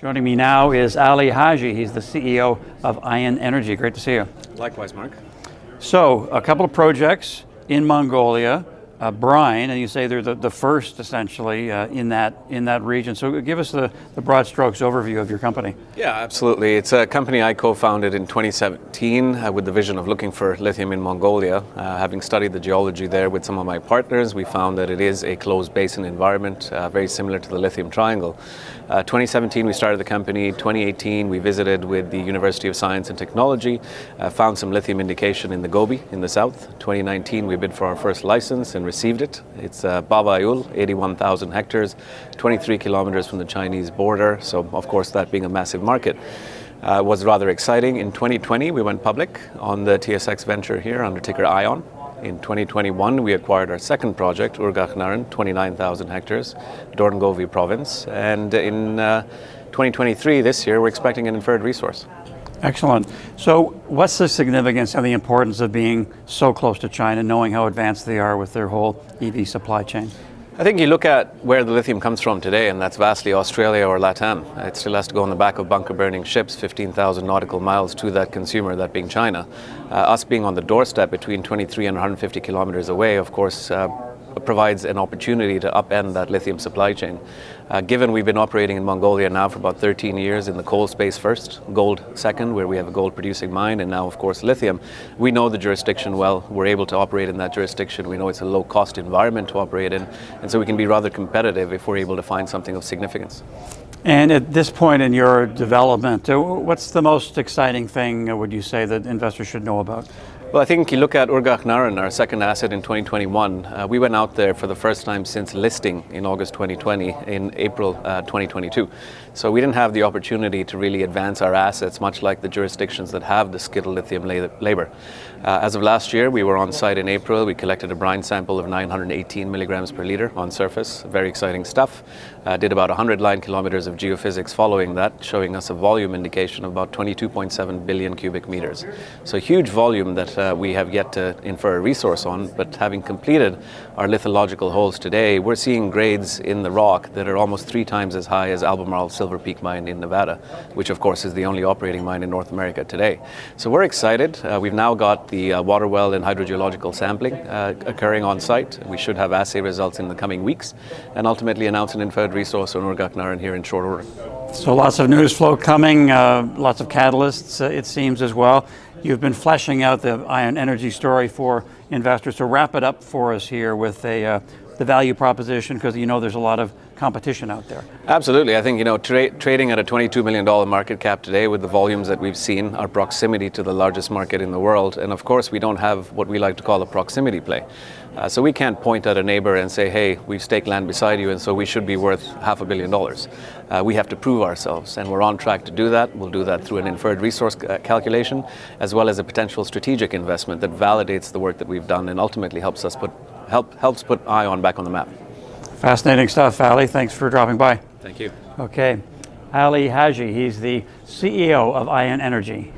Joining me now is Ali Haji. He's the CEO of Ion Energy. Great to see you. Likewise, Mark. So, a couple of projects in Mongolia, brine, and you say they're the first essentially in that region. So give us the broad strokes overview of your company. Yeah, absolutely. It's a company I co-founded in 2017 with the vision of looking for lithium in Mongolia. Having studied the geology there with some of my partners, we found that it is a closed basin environment, very similar to the Lithium Triangle. 2017 we started the company. 2018 we visited with the University of Science and Technology, found some lithium indication in the Gobi in the south. 2019 we bid for our first license and received it. It's Bavayul, 81,000 hectares, 23 kilometers from the Chinese border. So of course, that being a massive market, was rather exciting. In 2020 we went public on the TSX Venture here under ticker ION. In 2021, we acquired our second project, Urgakhnaren, 29,000 hectares, Dorngovi province. And in 2023, this year, we're expecting an inferred resource. Excellent. So what's the significance and the importance of being so close to China, knowing how advanced they are with their whole EV supply chain? I think you look at where the lithium comes from today, and that's vastly Australia or LATAM. It still has to go on the back of bunker-burning ships, 15,000 nautical miles to that consumer, that being China. Us being on the doorstep between 23 and 150 kilometers away, of course, provides an opportunity to upend that lithium supply chain. Given we've been operating in Mongolia now for about 13 years in the coal space first, gold second, where we have a gold producing mine, and now of course lithium, we know the jurisdiction well. We're able to operate in that jurisdiction. We know it's a low cost environment to operate in, and so we can be rather competitive if we're able to find something of significance. And at this point in your development, what's the most exciting thing, would you say, that investors should know about? Well, I think you look at Urgakhnaren, our second asset in 2021. We went out there for the first time since listing in August 2020, in April 2022. So we didn't have the opportunity to really advance our assets, much like the jurisdictions that have the skilled lithium labor. As of last year, we were on site in April. We collected a brine sample of 918 milligrams per liter on surface. Very exciting stuff. Did about 100 line kilometers of geophysics following that, showing us a volume indication of about 22.7 billion cubic meters. So huge volume that we have yet to infer a resource on, but having completed our lithological holes today, we're seeing grades in the rock that are almost 3 times as high as Albemarle Silver Peak mine in Nevada, which of course is the only operating mine in North America today. So we're excited. We've now got the water well and hydrogeological sampling occurring on site. We should have assay results in the coming weeks and ultimately announce an inferred resource on Urgakhnaren here in short order. So lots of news flow coming, lots of catalysts, it seems, as well. You've been fleshing out the Ion Energy story for investors. So wrap it up for us here with the value proposition, because you know there's a lot of competition out there. Absolutely. I think trading at a $22 million market cap today with the volumes that we've seen, our proximity to the largest market in the world, and of course we don't have what we like to call a proximity play. So we can't point at a neighbor and say, hey, we've staked land beside you and so we should be worth $500 million. We have to prove ourselves, and we're on track to do that. We'll do that through an inferred resource calculation, as well as a potential strategic investment that validates the work that we've done and ultimately helps put Ion back on the map. Fascinating stuff, Ali. Thanks for dropping by. Thank you. Okay. Ali Haji, he's the CEO of Ion Energy.